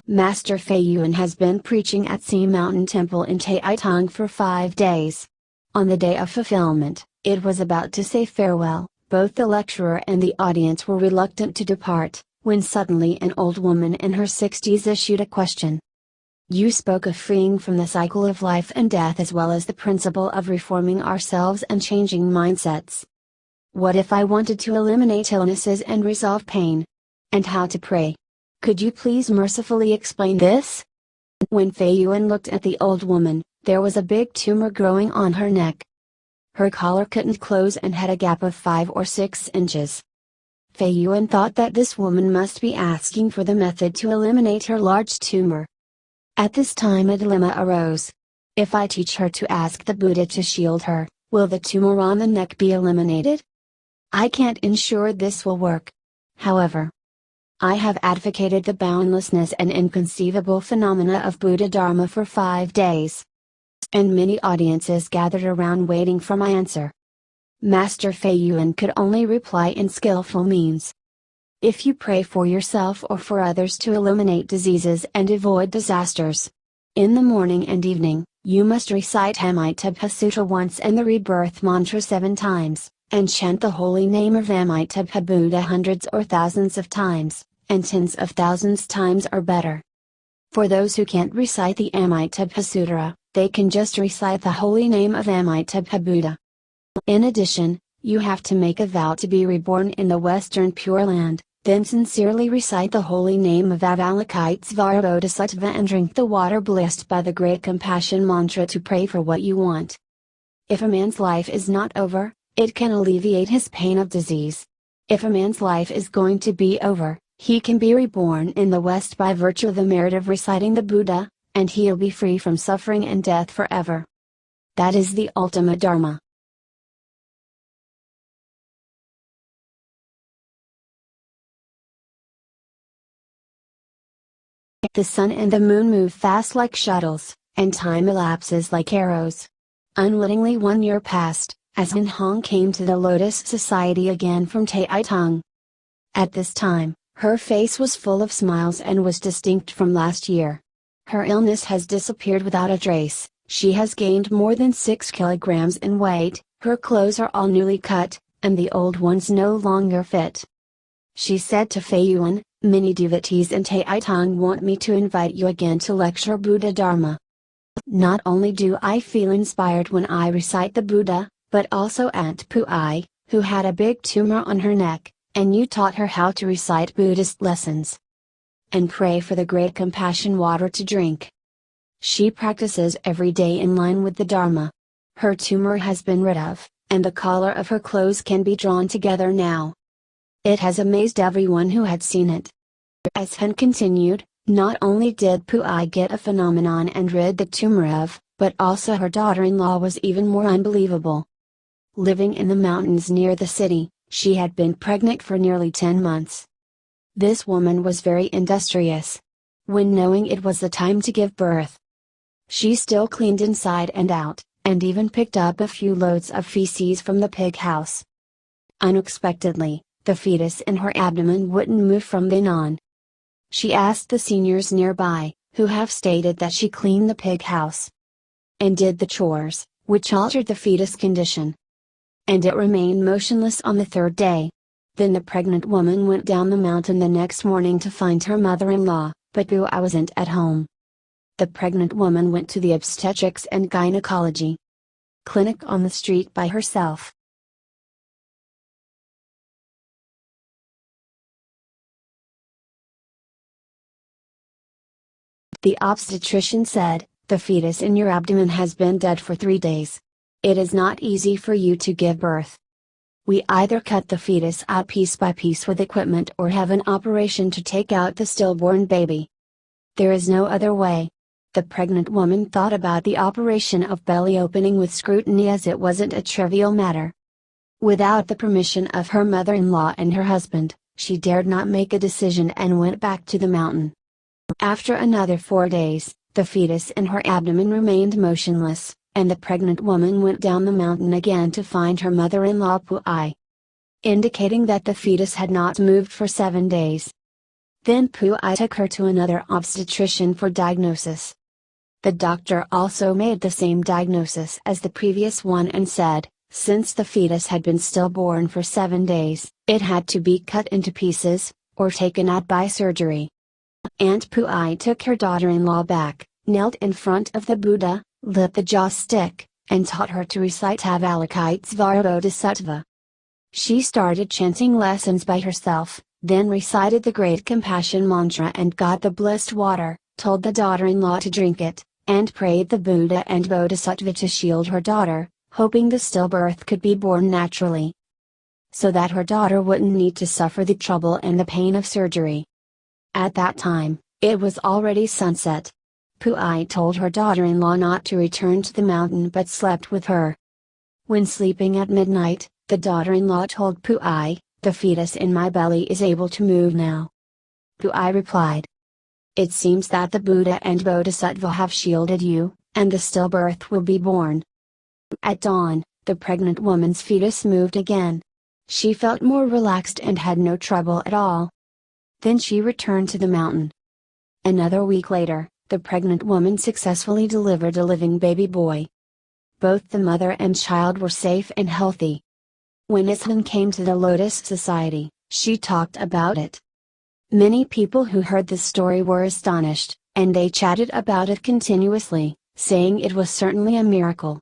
Master Fei Yuan has been preaching at Sea Mountain Temple in Taitung for 5 days. On the day of fulfillment, it was about to say farewell. Both the lecturer and the audience were reluctant to depart, when suddenly an old woman in her 60s issued a question. You spoke of freeing from the cycle of life and death as well as the principle of reforming ourselves and changing mindsets. What if I wanted to eliminate illnesses and resolve pain? And how to pray? Could you please mercifully explain this? When Fei Yuan looked at the old woman, there was a big tumor growing on her neck. Her collar couldn't close and had a gap of 5 or 6 inches. Fei Yuan thought that this woman must be asking for the method to eliminate her large tumor. At this time a dilemma arose. If I teach her to ask the Buddha to shield her, will the tumor on the neck be eliminated? I can't ensure this will work. However, I have advocated the boundlessness and inconceivable phenomena of Buddha Dharma for 5 days. And many audiences gathered around waiting for my answer. Master Fei Yuan could only reply in skillful means. If you pray for yourself or for others to eliminate diseases and avoid disasters, in the morning and evening, you must recite Amitabha Sutra once and the rebirth mantra 7 times, and chant the holy name of Amitabha Buddha hundreds or thousands of times, and tens of thousands times or better. For those who can't recite the Amitabha Sutra, they can just recite the holy name of Amitabha Buddha. In addition, you have to make a vow to be reborn in the Western Pure Land, then sincerely recite the holy name of Avalokitesvara Bodhisattva and drink the water blessed by the Great Compassion mantra to pray for what you want. If a man's life is not over, it can alleviate his pain of disease. If a man's life is going to be over, he can be reborn in the West by virtue of the merit of reciting the Buddha, and he'll be free from suffering and death forever. That is the ultimate Dharma. The sun and the moon move fast like shuttles, and time elapses like arrows. Unwittingly 1 year passed, as Han Hong came to the Lotus Society again from Taitung. At this time, her face was full of smiles and was distinct from last year. Her illness has disappeared without a trace, she has gained more than 6 kilograms in weight, her clothes are all newly cut, and the old ones no longer fit. She said to Fei Yuan, many devotees in Taitung want me to invite you again to lecture Buddha Dharma. Not only do I feel inspired when I recite the Buddha, but also Aunt Pui, who had a big tumor on her neck, and you taught her how to recite Buddhist lessons. And pray for the Great Compassion water to drink. She practices every day in line with the Dharma. Her tumor has been rid of, and the collar of her clothes can be drawn together now. It has amazed everyone who had seen it. As Han continued, not only did Pui get a phenomenon and rid the tumor of, but also her daughter-in-law was even more unbelievable. Living in the mountains near the city, she had been pregnant for nearly 10 months. This woman was very industrious. When knowing it was the time to give birth, she still cleaned inside and out, and even picked up a few loads of feces from the pig house. Unexpectedly, the fetus in her abdomen wouldn't move from then on. She asked the seniors nearby, who have stated that she cleaned the pig house and did the chores, which altered the fetus condition. And it remained motionless on the 3rd day. Then the pregnant woman went down the mountain the next morning to find her mother-in-law, but Pui wasn't at home. The pregnant woman went to the obstetrics and gynecology clinic on the street by herself. The obstetrician said, "The fetus in your abdomen has been dead for 3 days. It is not easy for you to give birth. We either cut the fetus out piece by piece with equipment or have an operation to take out the stillborn baby. There is no other way." The pregnant woman thought about the operation of belly opening with scrutiny as it wasn't a trivial matter. Without the permission of her mother-in-law and her husband, she dared not make a decision and went back to the mountain. After another 4 days, the fetus in her abdomen remained motionless, and the pregnant woman went down the mountain again to find her mother-in-law Pui, indicating that the fetus had not moved for 7 days. Then Pu-ai took her to another obstetrician for diagnosis. The doctor also made the same diagnosis as the previous one and said, since the fetus had been stillborn for 7 days, it had to be cut into pieces, or taken out by surgery. Aunt Pu-ai took her daughter-in-law back, knelt in front of the Buddha, lit the joss stick, and taught her to recite Avalokitesvara Bodhisattva. She started chanting lessons by herself, then recited the Great Compassion mantra and got the blessed water, told the daughter-in-law to drink it, and prayed the Buddha and Bodhisattva to shield her daughter, hoping the stillbirth could be born naturally, so that her daughter wouldn't need to suffer the trouble and the pain of surgery. At that time, it was already sunset. Pu-ai told her daughter-in-law not to return to the mountain but slept with her. When sleeping at midnight, the daughter-in-law told Pu-ai, the fetus in my belly is able to move now. Pu-ai replied, it seems that the Buddha and Bodhisattva have shielded you, and the stillbirth will be born. At dawn, the pregnant woman's fetus moved again. She felt more relaxed and had no trouble at all. Then she returned to the mountain. Another week later, the pregnant woman successfully delivered a living baby boy. Both the mother and child were safe and healthy. When Ishan came to the Lotus Society, she talked about it. Many people who heard this story were astonished, and they chatted about it continuously, saying it was certainly a miracle.